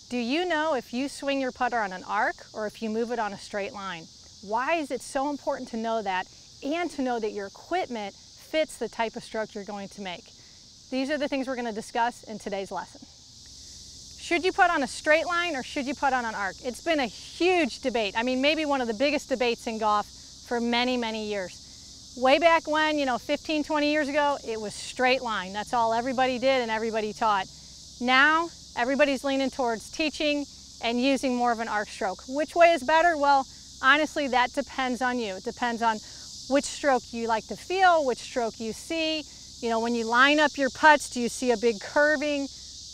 Do you know if you swing your putter on an arc or if you move it on a straight line? Why is it so important to know that and to know that your equipment fits the type of stroke you're going to make? These are the things we're going to discuss in today's lesson. Should you putt on a straight line or should you putt on an arc? It's been a huge debate. I mean, maybe one of the biggest debates in golf for many, many years. Way back when, 15, 20 years ago, it was straight line. That's all everybody did and everybody taught. Now, everybody's leaning towards teaching and using more of an arc stroke. Which way is better? Well, honestly, that depends on you. It depends on which stroke you like to feel, which stroke you see. When you line up your putts, do you see a big curving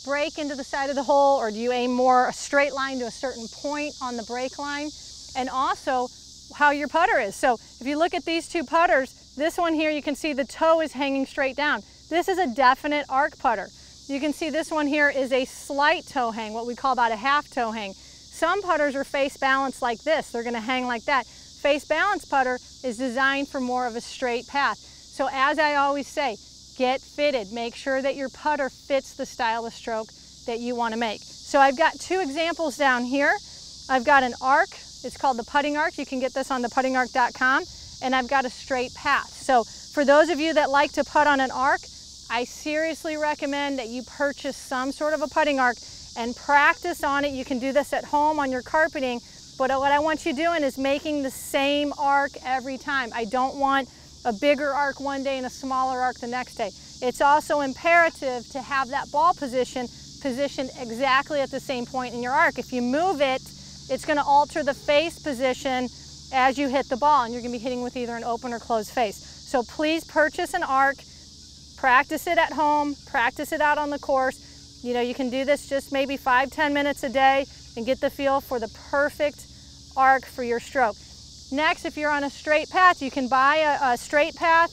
break into the side of the hole, or do you aim more a straight line to a certain point on the break line? And also, how your putter is. So if you look at these two putters, this one here, you can see the toe is hanging straight down. This is a definite arc putter. You can see this one here is a slight toe hang, what we call about a half toe hang. Some putters are face balanced like this. They're going to hang like that. Face balanced putter is designed for more of a straight path. So as I always say, get fitted. Make sure that your putter fits the style of stroke that you want to make. So I've got two examples down here. I've got an arc. It's called the putting arc. You can get this on theputtingarc.com. And I've got a straight path. So for those of you that like to putt on an arc, I seriously recommend that you purchase some sort of a putting arc and practice on it. You can do this at home on your carpeting, but what I want you doing is making the same arc every time. I don't want a bigger arc one day and a smaller arc the next day. It's also imperative to have that ball positioned exactly at the same point in your arc. If you move it, it's going to alter the face position as you hit the ball, and you're going to be hitting with either an open or closed face. So please purchase an arc. Practice it at home, practice it out on the course. You can do this just maybe 5-10 minutes a day and get the feel for the perfect arc for your stroke. Next, if you're on a straight path, you can buy a straight path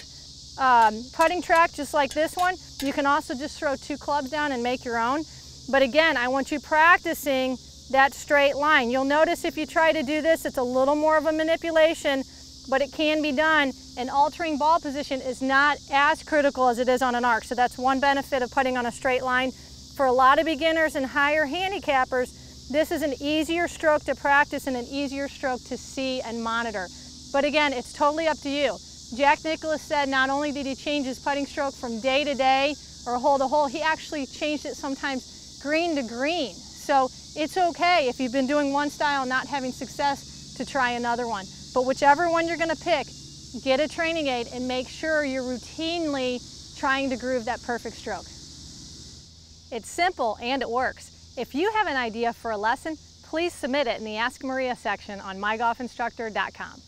putting track just like this one. You can also just throw 2 clubs down and make your own. But again, I want you practicing that straight line. You'll notice if you try to do this, it's a little more of a manipulation, but it can be done, and altering ball position is not as critical as it is on an arc. So that's one benefit of putting on a straight line. For a lot of beginners and higher handicappers, this is an easier stroke to practice and an easier stroke to see and monitor. But again, it's totally up to you. Jack Nicklaus said not only did he change his putting stroke from day to day or hole to hole, he actually changed it sometimes green to green. So it's okay if you've been doing one style and not having success to try another one. But whichever one you're going to pick, get a training aid and make sure you're routinely trying to groove that perfect stroke. It's simple and it works. If you have an idea for a lesson, please submit it in the Ask Maria section on mygolfinstructor.com.